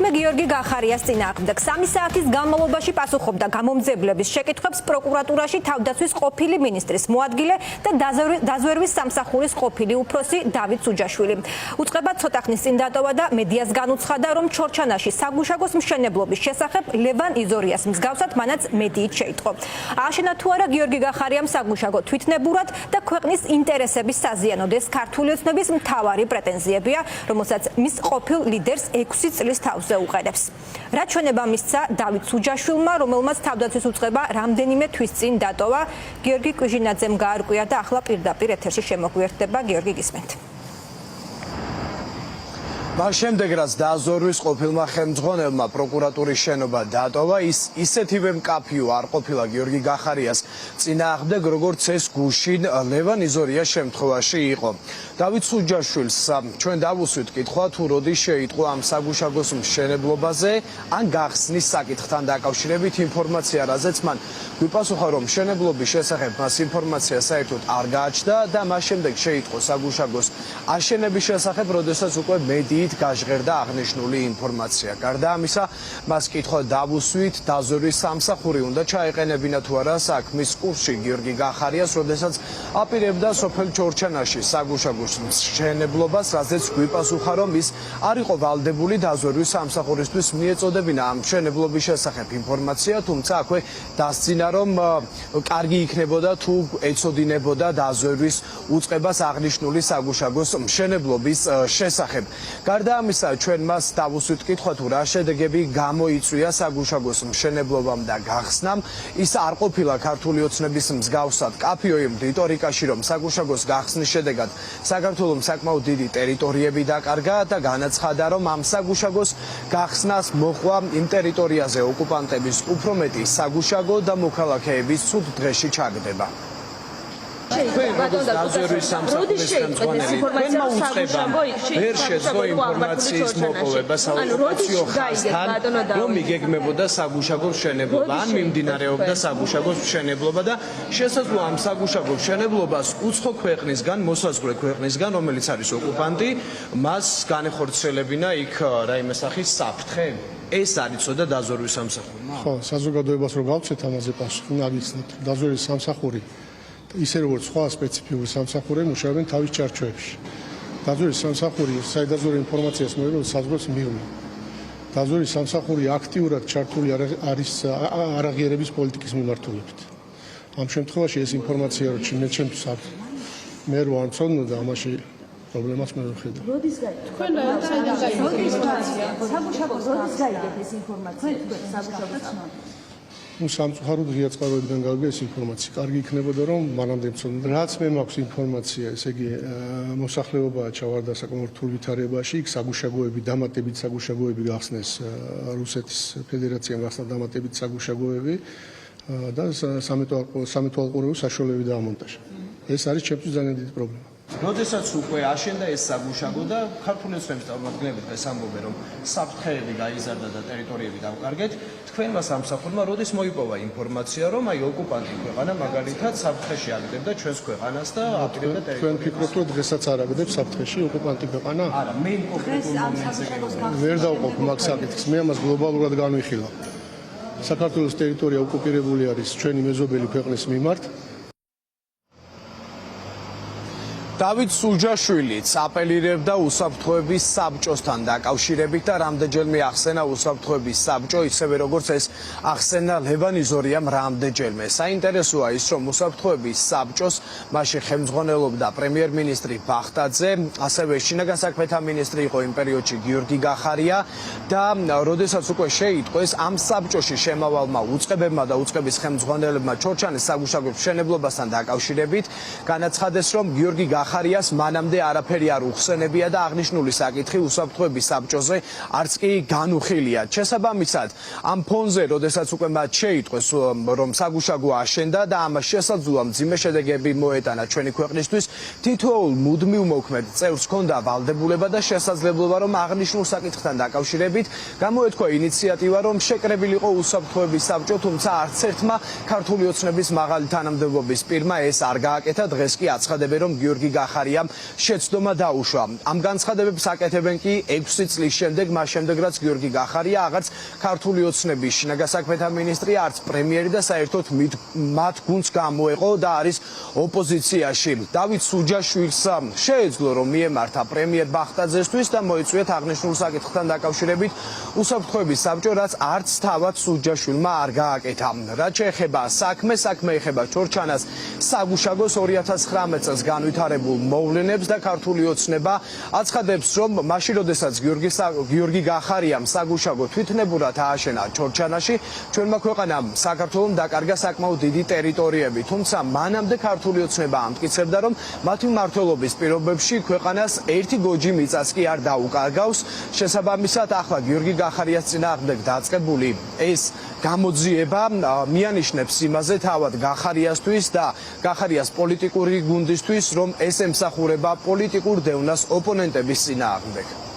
საქმე გიორგი გახარიას წინააღმდეგ 3 საათის განმავლობაში პასუხობდა გამომძებლების შეკითხვებს პროკურატურაში თავდაცვის ყოფილი მინისტრის მოადგილე და დაზვერვის სამსახურის ყოფილი უფროსი დავით სუჯაშვილი. უწყება ცოტა ხნის წინ დატოვა და მედიას განუცხადა, რომ ჩორჩანაში საგუშაგოს მშენებლობის შესახებ ლევან იზორიას მსგავსად მანაც მედიით შეიტყო. ააშენა თუ არა გიორგი გახარიამ საგუშაგო თვითნებურად და ქვეყნის ინტერესების საზიანოდეს ქართული ოცნების მთავარი პრეტენზიებია, რომელსაც მის ყოფილ ლიდერს 6 წლის თავზე უყენებს. რაც ჩვენება მისცა დავით სუჯაშვილმა, რომელმაც თავდაცვის უწყება რამდენიმე თვის წინ დატოვა, გიორგი კვიჟინაძემ გაარკვია და ახლა პირდაპირ ეთერში შემოგვიერთდება. გიორგი, გისმენთ. მას შემდეგ რაც დაზვერვის ყოფილმა ხელმძღვანელმა პროკურატურის შენობა დატოვა, ის ისეთივე მკაფიო არ ყოფილა გიორგი გახარიას წინააღმდეგ, როგორც ეს გუშინ ლევან იზორიას შემთხვევაში იყო. დავით სუჯაშვილს ჩვენ დავუსვით კითხვა, თუ როდის შეიტყო ამ საგუშაგოს მშენებლობაზე, ან გახსნის საკითხთან დაკავშირებით ინფორმაცია, რაზეც მან გვიპასუხა, რომ მშენებლობის შესახებ მას ინფორმაცია საერთოდ არ გააჩნდა და მას შემდეგ შეიტყო საგუშაგოს აშენების შესახებ, როდესაც უკვე მედიით გაჟღერდა აღნიშნული ინფორმაცია. გარდა ამისა, მას კითხვა დავუსვით, დაზვერვის სამსახური უნდა ჩაეყენებინა თუ არა საქმის კურსში გიორგი გახარიას, როდესაც აპირებდა სოფელ ჩორჩანაში საგუშაგოს მშენებლობას, რაზეც გვიპასუხა, რომ ის არ იყო ვალდებული დაზვერვის სამსახურისთვის მიეწოდებინა ამ მშენებლობის შესახებ ინფორმაცია, თუმცა აქვე დასძინა, რომ კარგი იქნებოდა თუ ეწოდინებოდა დაზვერვის უწყებას აღნიშნული საგუშაგოს მშენებლობის შესახებ. გარდა ამისა, ჩვენ მას დავუსვით კითხვა, თუ რა შედეგები გამოიწვია საგუშაგოს მშენებლობამ და გახსნამ. ის არ ყოფილა ქართული ოცნების მსგავსად კაფიო იმ რიტორიკაში, რომ საგუშაგოს გახსნის შედეგად საქართველომ საკმაოდ დიდი ტერიტორიები დაკარგა და განაცხადა, რომ ამ საგუშაგოს გახსნას მოყვა იმ ტერიტორიაზე ოკუპანტების უფრო მეტი საგუშაგო და მოქალაქეების ცუდ დღეში ჩაგდება. დაზვერვის სამსახურის ხელმძღვანელი თქვენმა უწყება ვერ შეძლო ინფორმაციის მოპოვება საოკუპაციო ხაზთან, რომ იგეგმებოდა საგუშაგოს მშენებლობა, ან მიმდინარეობდა საგუშაგოს მშენებლობა და შესაძლოა ამ საგუშაგოს მშენებლობას უცხო ქვეყნისგან, მოსაზღვრე ქვეყნისგან, რომელიც არის ოკუპანტი, მას განეხორციელებინა იქ რაიმე სახის საფრთხე. ეს არ იცოდა დაზვერვის სამსახურმა? ხო, საზოგადოებას რო გავცეთ ამაზე პასუხი, ნაგიცნოთ. დაზვერვის სამსახური ისე როგორც სხვა სპეციფიკური სამსახურები მუშაობენ თავის ჩარჩოებში. დაზვერვის სამსახური საიდაზვერო ინფორმაციას მოეროს საზღვრებს მიღმა. დაზვერვის სამსახური აქტიურად ჩართული არის არაღიარების პოლიტიკის მიმართულებით. ამ შემთხვევაში ეს ინფორმაცია რო ჩემთვის აქვს, მე რო არ მწოდნოდა, ამაში პრობლემას მე ვერ ხედავ. როდის გაიგეთ? თქვენ საიდან გაიგეთ? საგუშაგოს როდის გაიგეთ ეს ინფორმაცია? საგუშაგოს სამწუხაროდ ღია წყაროებიდან გავიგე ეს ინფორმაცია. კარგი იქნებოდა, რომ მანამდე მწოდნე. რაც მე მაქვს ინფორმაცია, ესე იგი მოსახლეობა ჩავარდა საკმაოდ რთულ ვითარებაში, იქ საგუშაგოები, დამატებით საგუშაგოები გახსნეს რუსეთის ფედერაციამ გახსნა დამატებით საგუშაგოები და სამეთვალყურეო საშუალებები დაამონტაჟა. ეს არის ჩემთვის ძალიან დიდი პრობლემა. როდესაც უკვე აშენდა ეს საგუშაგო და ქართული ოცნების წარმომადგენლები დღეს ამბობენ, რომ საფრთხეები გაიზარდა და ტერიტორიები დავკარგეთ, თქვენმა სამსახურმა როდის მოიპოვა ინფორმაცია, რომ აი ოკუპანტი ქვეყანა მაგალითად საფრთხეში აგდებდა ჩვენს ქვეყანას და აპირებდა ტერიტორიას? თქვენ ფიქრობთ, რომ დღესაც არ აგდებს საფრთხეში ოკუპანტი ქვეყანა? არა, მე იმ კონკრეტულ მომენტზე ვერ დავყოფ მაგ საკითხს, მე ამას გლობალურად განვიხილავ. საქართველოს ტერიტორია ოკუპირებული არის ჩვენი მეზობელი ქვეყნის მიმართ. დავით სუჯაშვილიც აპელირებდა უსაფრთხოების საბჭოსთან დაკავშირებით და რამდენჯერმე ახსენა უსაფრთხოების საბჭო, ისევე როგორც ეს ახსენა ლევან იზორიამ რამდენჯერმე. საინტერესოა ის, რომ უსაფრთხოების საბჭოს მასში ხელმძღვანელობდა პრემიერ-მინისტრი ბახტაძე, ასევე შინაგან საქმეთა მინისტრი იყო იმ პერიოდში გიორგი გახარია და როდესაც უკვე შეიტყო ეს ამ საბჭოში შემავალმა უწყებებმა და უწყების ხელმძღვანელებმა ჩორჩანის საგუშაგოს მშენებლობასთან დაკავშირებით განაცხადეს, რომ გიორგი გახარიას მანამდე არაფერი არ უხსენებია და აღნიშნული საკითხი უსაფრთხოების საბჭოზე არც კი განუხილია. შესაბამისად, ამ ფონზე, როდესაც უკვე მათ შეიტყვეს, რომ საგუშაგო აშენდა და ამას შესაძლოა მძიმე შედეგები მოეტანა ჩვენი ქვეყნისთვის, თითოეულ მუდმივ მოქმედ წევრს ჰქონდა ვალდებულება და შესაძლებლობა, რომ აღნიშნულ საკითხთან დაკავშირებით გამოეთქვა ინიციატივა, რომ შეკრებილიყო უსაფრთხოების საბჭო, თუმცა არც ერთმა ქართული ოცნების მაღალი თანამდებობის პირმა ეს არ გააკეთა. დღეს კი აცხადებენ, რომ გიორგი გახარიამ შეცდომა დაუშვა. ამ განცხადებებს აკეთებენ კი 6 წლის შემდეგ, მას შემდეგ რაც გიორგი გახარია აღარც ქართული ოცნების შინაგან საქმეთა მინისტრი, არც პრემიერი და საერთოდ მათ გუნდს გამოეყო და არის ოპოზიციაში. დავით სუჯაშვილს შეეძლო რომ მიემართა პრემიერ ბახტაძესთვის და მოიწვიეთ აღნიშნულ საკითხთან დაკავშირებით უსაფრთხოების საბჭო, რაც არც თავად სუჯაშვილმა არ გააკეთა. რაც შეეხება საქმე ეხება ჩორჩანას საგუშაგოს 2019 წელს განვითარებულ მოვლენებს და ქართული ოცნება აცხადებს, რომ მაშინ როდესაც გიორგი გახარიამ საგუშაგო თვითნებურად ააშენა ჩორჩანაში, ჩვენმა ქვეყანამ საქართველოს დაკარგა საკმაოდ დიდი ტერიტორიები, თუმცა მანამდე ქართული ოცნება ამტკიცებდა, რომ მათი მმართველობის პირობებში ქვეყანას ერთი გოჯი მიწას კი არ დაუკარგავს. შესაბამისად, ახლა გიორგი გახარიას წინააღმდეგ დაწყებული ეს გამოძიება მიანიშნებს იმაზე თავად გახარიასთვის და გახარიას პოლიტიკური გუნდისთვის, რომ ეს ემსახურება პოლიტიკურ დევნას ოპონენტების წინააღმდეგ.